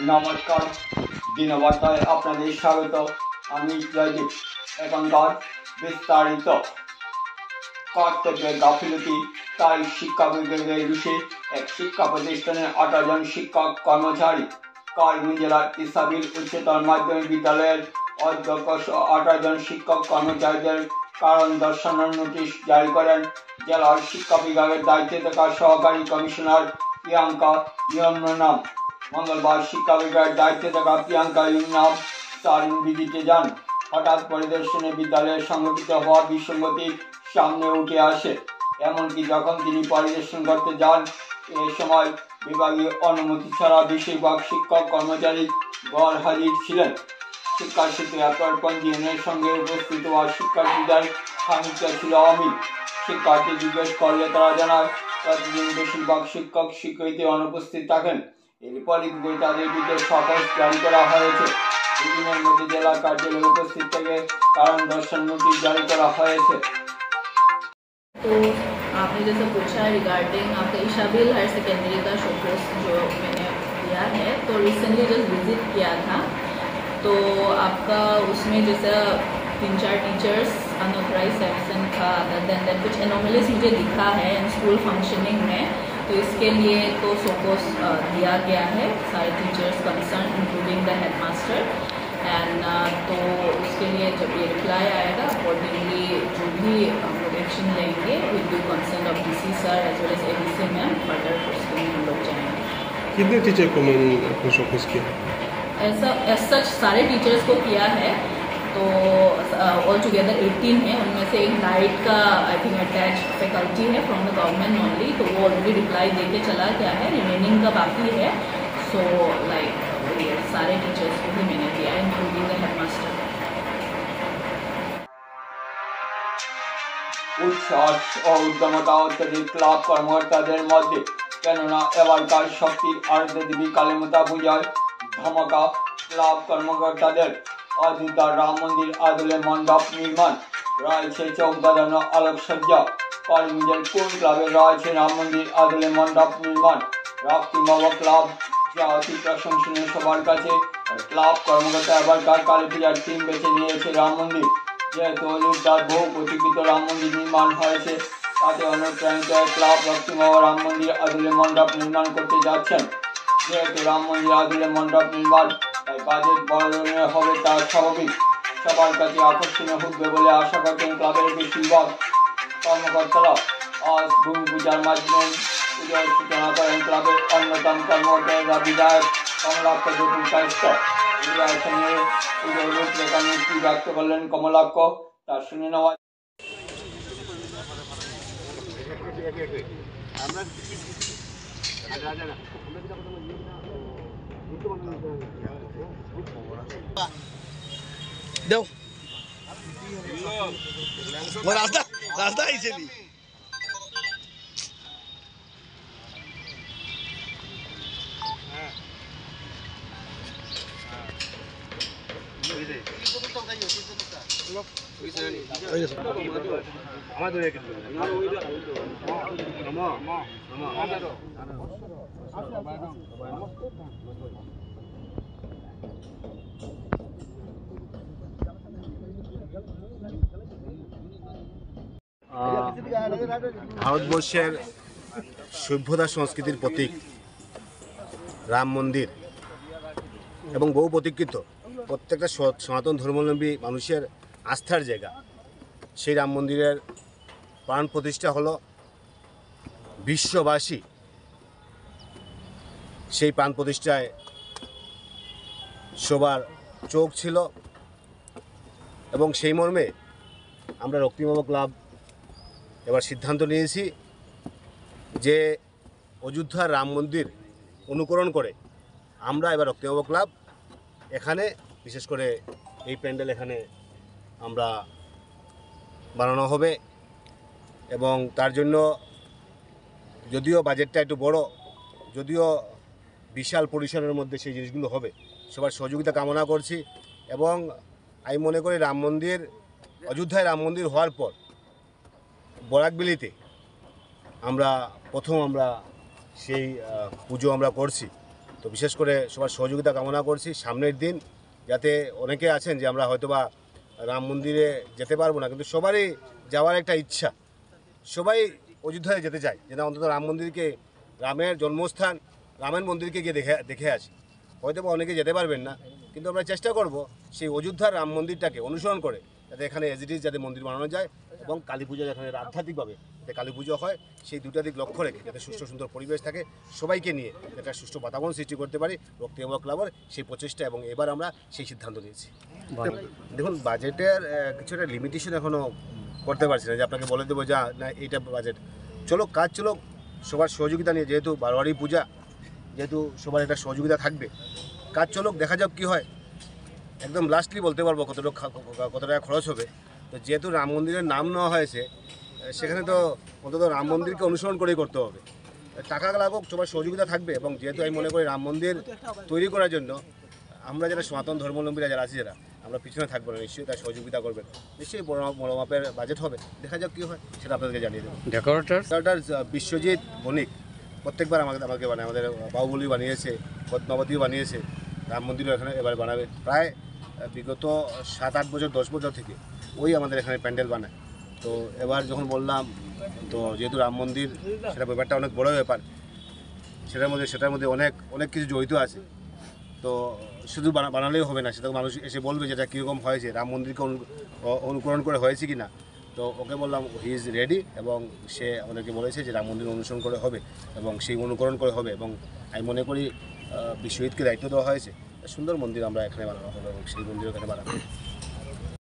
নমস্কার, দিনবার্তায় আপনাদের স্বাগত। আমি জয়দীপ। এখনকার বিস্তারিত। কর্তব্যের গাফিলতি, তাই শিক্ষা বিভাগের রুশে এক শিক্ষা প্রতিষ্ঠানের 18 জন শিক্ষক কর্মচারী কালকিনি জেলার ইসাবিল উচ্চতর মাধ্যমিক বিদ্যালয়ের অধ্যক্ষ সহ 18 জন শিক্ষক কর্মচারীদের কারণ দর্শানোর নোটিশ জারি করেন জেলার শিক্ষা বিভাগের দায়িত্বে থাকা সহকারী কমিশনার প্রিয়াঙ্কা ইয়মনাম। মঙ্গলবার শিক্ষা বিভাগের দায়িত্বে থাকা প্রিয়াঙ্কা ইয়মনাম স্টালিন ভিজিটে যান। হঠাৎ পরিদর্শনে বিদ্যালয়ে সংঘটিত হওয়া বিসঙ্গতির সামনে উঠে আসে। এমনকি যখন তিনি পরিদর্শন করতে যান, এ সময় বিভাগীয় অনুমতি ছাড়া বেশিরভাগ শিক্ষক কর্মচারী ঘর হাজির ছিলেন। শিক্ষা সূত্রে পঞ্জীয়নের সঙ্গে উপস্থিত হওয়া শিক্ষার্থীদের খানিকটা ছিল অমিল। শিক্ষার্থী জিজ্ঞেস করলে তারা জানায়, প্রতিদিন বেশিরভাগ শিক্ষক শিক্ষিত অনুপস্থিত থাকেন। এর পরিপ্রেক্ষিতে তাদের বিরুদ্ধে শপথ জারি করা হয়েছে। দুদিনের মধ্যে জেলা কার্যালয়ে উপস্থিত থেকে কারণ দর্শন নোটিশ জারি করা হয়েছে। तो आपने जैसे पूछा है रिगार्डिंग आपका इशाबिल हायर सेकेंडरी का शोकेस जो मैंने किया है, तो रिसेंटली जस्ट विजिट किया था। तो आपका उसमें जैसे 3-4 टीचर्स अनऑथराइज एब्सेंट था, अदर देन दैट कुछ एनोमलीज मुझे दिखा है इन स्कूल फंक्शनिंग में। तो इसके लिए तो शोकेस दिया गया है सारे teachers concern including the headmaster and तो उसके लिए जब ये रिप्लाई आएगा अकॉर्डिंगली जो भी एक्शन लेंगे with the concern of DC sir as well as ADC ma'am further उसमें हम लोग जाएंगे। कितने टीचर को आपने शोकेस किया? ऐसा एज सच सारे टीचर्स को किया है, तो ऑल टुगेदर 18 है। उनमें से एक नाइट का आई थिंक अटैच फैकल्टी है फ्रॉम द गवर्नमेंट ओनली, तो वो ऑलरेडी रिप्लाई दे के चला गया है। रिमेनिंग का बाकी है, सो लाइक सारे टीचर्स को भी मैंने दिया है इंक्लूडिंग द हेडमास्टर। উচ্ছ্বাস ও উদ্যমতা অত্যধিক ক্লাব কর্মকর্তাদের মধ্যে, কেননা এবারকার শক্তির আরাধ্যা দেবী কালীমাতা পূজায় ধামাকা। ক্লাব কর্মকর্তাদের অযোধ্যা রাম মন্দির আদলে মণ্ডপ নির্মাণ, রয়েছে চোখ বাঁধানো আলোকসজ্জা। কালকিনির কোন ক্লাবে রয়েছে রাম মন্দির আদলে মণ্ডপ নির্মাণ? রক্তিমব ক্লাব, যা অতি প্রশংসনীয় সবার কাছে। ক্লাব কর্মকর্তা এবারকার কালী পূজার থিম বেছে নিয়েছে রাম মন্দির। যেহেতু অযোধ্যার বহু প্রতীক্ষিত রাম মন্দির নির্মাণ হয়েছে, তাতে অনুপ্রাণিত ক্লাব রক্তিমব রাম মন্দির আদলে মণ্ডপ নির্মাণ করতে যাচ্ছেন। যেহেতু রাম মন্দির আদলে মণ্ডপ নির্মাণ, তাই বাজেট বড় ধরনের হবে, তা স্বাভাবিক। সবার কাছে আকর্ষণীয় হবে বলে আশা করছেন ক্লাবের বেশিরভাগ কর্মকর্তারা। আজ ভূমি পূজার মাধ্যমে পুজোর সূচনা করেন ক্লাবের অন্যতম কর্মকর্তা বিধায়ক কমলাক্ষ দেবকায়স্থ। পুজোর সঙ্গে পুজোর রূপরেখা নীতি ব্যক্ত করলেন কমলাক্ষ, তা শুনে নেওয়া। देव वो रास्ता रास्ता ही चली ভারতবর্ষের সভ্যতা সংস্কৃতির প্রতীক রাম মন্দির এবং বহু প্রতীক্ষিত প্রত্যেকটা সনাতন ধর্মাবলম্বী মানুষের আস্থার জায়গা। সেই রাম মন্দিরের প্রাণ প্রতিষ্ঠা হলো বিশ্ববাসী সেই প্রাণ প্রতিষ্ঠায় সবার চোখ ছিল এবং সেই মর্মে আমরা রক্তিমব ক্লাব এবার সিদ্ধান্ত নিয়েছি যে অযোধ্যার রাম মন্দির অনুকরণ করে আমরা এবার রক্তিমব ক্লাব এখানে বিশেষ করে এই প্যান্ডেল এখানে আমরা বানানো হবে এবং তার জন্য যদিও বাজেটটা একটু বড়, যদিও বিশাল পরিসরের মধ্যে সেই জিনিসগুলো হবে, সবার সহযোগিতা কামনা করছি। এবং আমি মনে করি রাম মন্দির অযোধ্যায় রাম মন্দির হওয়ার পর বরাকবিলিতে আমরা প্রথম আমরা সেই পুজো আমরা করছি তো বিশেষ করে সবার সহযোগিতা কামনা করছি। সামনের দিন যাতে অনেকে আছেন যে আমরা হয়তোবা রাম মন্দিরে যেতে পারবো না, কিন্তু সবারই যাওয়ার একটা ইচ্ছা, সবাই অযোধ্যায় যেতে চায়, যেটা অন্তত রাম মন্দিরকে, রামের জন্মস্থান, রামের মন্দিরকে গিয়ে দেখে আসি। হয়তো বা অনেকে যেতে পারবেন না, কিন্তু আমরা চেষ্টা করব সেই অযোধ্যার রাম মন্দিরটাকে অনুসরণ করে যাতে এখানে এজ ইট ইজ যাতে মন্দির বানানো যায়, এবং কালী পুজো যেখানে আধ্যাত্মিকভাবে যাতে কালী পুজো হয় সেই দুটা দিক লক্ষ্য রেখে যাতে সুষ্ঠু সুন্দর পরিবেশ থাকে, সবাইকে নিয়ে একটা সুষ্ঠু বাতাবরণ সৃষ্টি করতে পারি রক্তি এবং ক্লাবের সেই প্রচেষ্টা, এবং এবার আমরা সেই সিদ্ধান্ত নিয়েছি। দেখুন, বাজেটের কিছু একটা লিমিটেশন এখনও করতে পারছি না যে আপনাকে বলে দেবো যা না এইটা বাজেট। চলো কাজ চলো, সবার সহযোগিতা নিয়ে, যেহেতু বারোয়ারি পূজা, যেহেতু সবার একটা সহযোগিতা থাকবে, কাজ চলো, দেখা যাক কী হয়। একদম লাস্টলি বলতে পারবো কত টাকা খরচ হবে। তো যেহেতু রাম মন্দিরের নাম নেওয়া হয়েছে, সেখানে তো অন্তত রাম মন্দিরকে অনুসরণ করেই করতে হবে। টাকা লাগুক, সবার সহযোগিতা থাকবে, এবং যেহেতু আমি মনে করি রাম মন্দির তৈরি করার জন্য আমরা যারা সনাতন ধর্মাবলম্বীরা যারা আছি, যারা আমরা পিছনে থাকবো না, নিশ্চয়ই তার সহযোগিতা করবেন। নিশ্চয়ই বড় মাপের বাজেট হবে, দেখা যাক কী হয়, সেটা আপনাদেরকে জানিয়ে দেবো। ডেকোরেটর বিশ্বজিৎ বণিক প্রত্যেকবার আমাকে বানায়, আমাদের বাহুবলী বানিয়েছে, পদ্মাবতীও বানিয়েছে, রাম মন্দিরও এখানে এবার বানাবে। প্রায় বিগত 7-8 বছর 10 বছর থেকে ওই আমাদের এখানে প্যান্ডেল বানায়। তো এবার যখন বললাম, তো যেহেতু রাম মন্দির সেটা ব্যাপারটা অনেক বড় ব্যাপার, সেটার মধ্যে অনেক কিছু জড়িত আছে। তো শুধু বানালেও হবে না, সেটা মানুষ এসে বলবে যেটা কীরকম হয়েছে, রাম মন্দিরকে অনুকরণ করে হয়েছে কি না। তো ওকে বললাম হি ইজ রেডি, এবং সে আমাদেরকে বলেছে যে রাম মন্দির অনুসরণ করে হবে এবং সেই অনুকরণ করে হবে, এবং আমি মনে করি বিশ্বজিৎকে দায়িত্ব দেওয়া হয়েছে, সুন্দর মন্দির আমরা এখানে বানানো হবে এবং সেই মন্দির এখানে বানাবো।